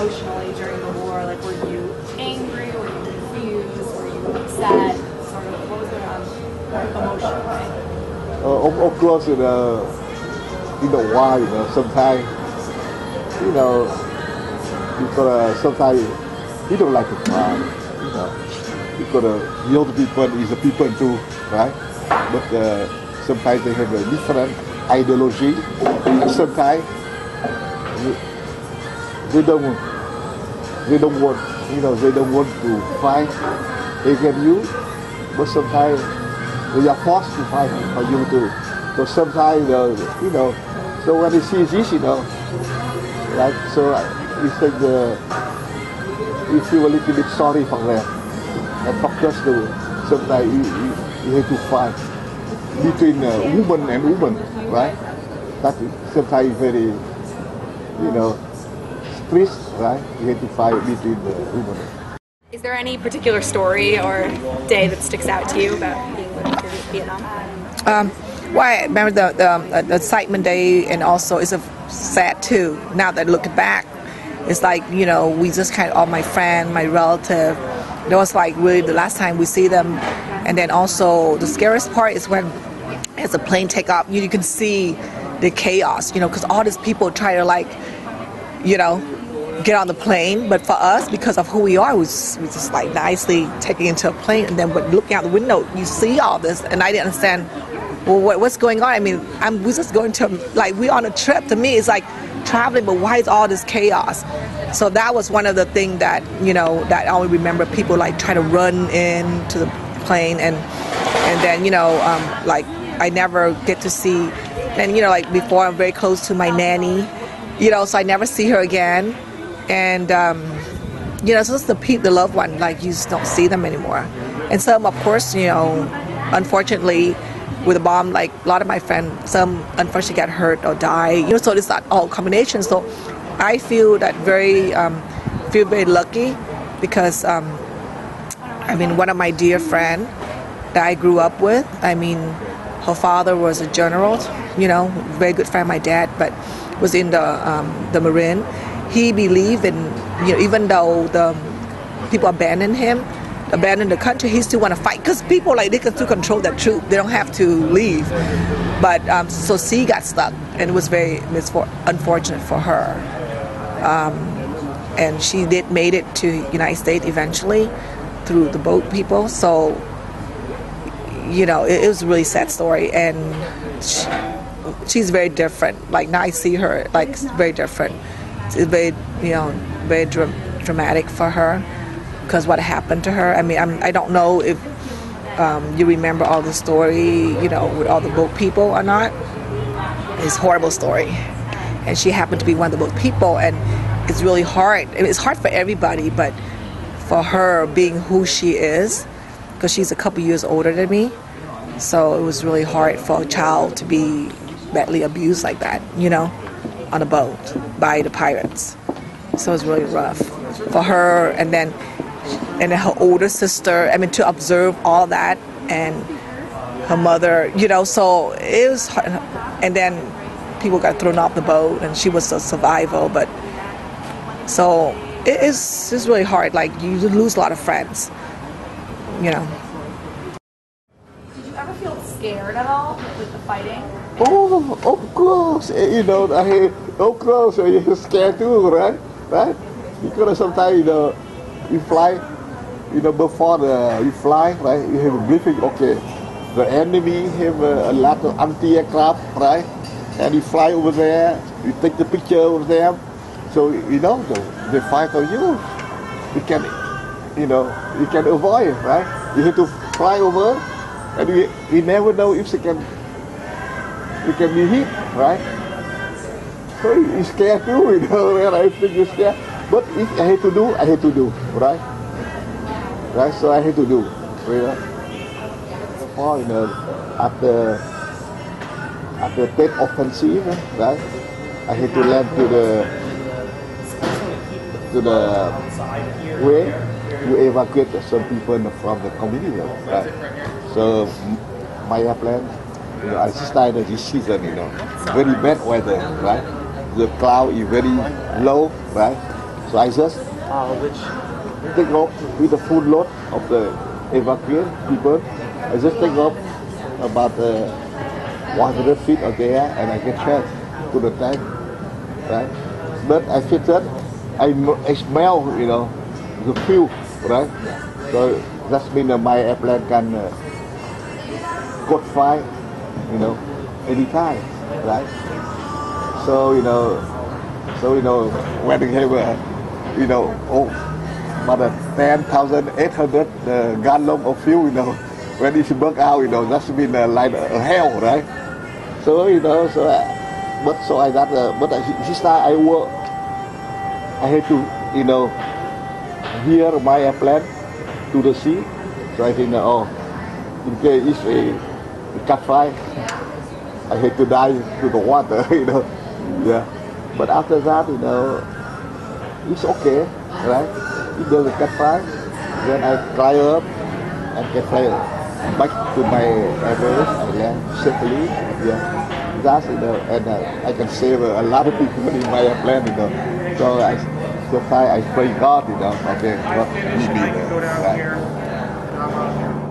emotionally during the war? Like, were you angry? Were you confused? Were you upset? Sort of, what was going on emotionally? Of course, in the war, sometimes, because sometimes we don't like to cry, because the old people is the people too, right? But sometimes they have a different ideology. Sometimes they don't want, they don't want to fight against you, but sometimes they are forced to fight for you too. So sometimes, so when they see this, right, so you think you feel a little bit sorry for them. And of course, sometimes you have to fight between woman and woman, right? That sometimes very, stress, right? You have to fight between the women. Is there any particular story or day that sticks out to you about being with Vietnam? Well, I remember the excitement day, and also it's a sad too. Now that looking back, it's like, we just kind of, all my friend, my relative, that was like really the last time we see them. And then also the scariest part is when as the plane take off, you can see the chaos, because all these people try to get on the plane. But for us, because of who we are, we just like nicely taking into a plane, and then looking out the window, you see all this, and I didn't understand, well, what's going on? I mean, we're just going to, we're on a trip. To me, it's like traveling, but why is all this chaos? So that was one of the things that, that I always remember, people try to run into the plane, and then, I never get to see, and, before I'm very close to my nanny, so I never see her again. And, so it's the loved one, you just don't see them anymore. And some, of course, unfortunately, with a bomb, a lot of my friends, some unfortunately got hurt or die. So it's not all combination. So I feel that very lucky, because, one of my dear friend that I grew up with, her father was a general, very good friend of my dad, but was in the Marine. He believed in, even though the people abandoned the country, he still want to fight, because people they can still control their troop. They don't have to leave. But so she got stuck, and it was very unfortunate for her. And she made it to United States eventually through the boat people. So it was a really sad story, and she's very different. Now I see her very different. It's very very dramatic for her, because what happened to her. I don't know if you remember all the story, with all the boat people or not. It's a horrible story, and she happened to be one of the boat people, and it's really hard. It's hard for everybody, but for her, being who she is, because she's a couple years older than me, so it was really hard for a child to be badly abused like that, on a boat by the pirates. So it was really rough for her, and then her older sister, to observe all that, and her mother, so it was hard. And then people got thrown off the boat, and she was a survivor, but so it's really hard. You lose a lot of friends, Did you ever feel scared at all with the fighting? Oh, of course, of course, you're scared too, right? Because sometimes, you fly, before you fly, right, you have a briefing, okay, the enemy have a lot of anti-aircraft, right, and you fly over there, you take the picture of them, so, they fight on you. You can avoid, right? You have to fly over, and you never know if you can be hit, right? So you're scared too, when I think you're scared. But if I had to do, right? Right, so I had to do, after 10th offensive, right? I had to land to the way to evacuate some people from the community, right? So my plan, I started this season, very bad weather, right? The cloud is very low, right? So I just Which take off with the full load of the evacuate people. I just take off about 100 feet of the air and I get back to the tank, right? But I feel that I smell, the fuel, right? So that means my airplane can caught fire, anytime, right? So when they have about 10,800 gallon of fuel, when it's burnt out, that's been like a hell, right? So so I got but this time I work, I had to veer my airplane to the sea. So I think in case if a cat fire, I had to dive to the water, yeah. But after that, it's okay, right? If there's a cat fire, then I climb up and get fly back to my address. I land safely, yeah. That's and I can save a lot of people in my airplane, So I pray God, okay, what I can go down here and I'm out here.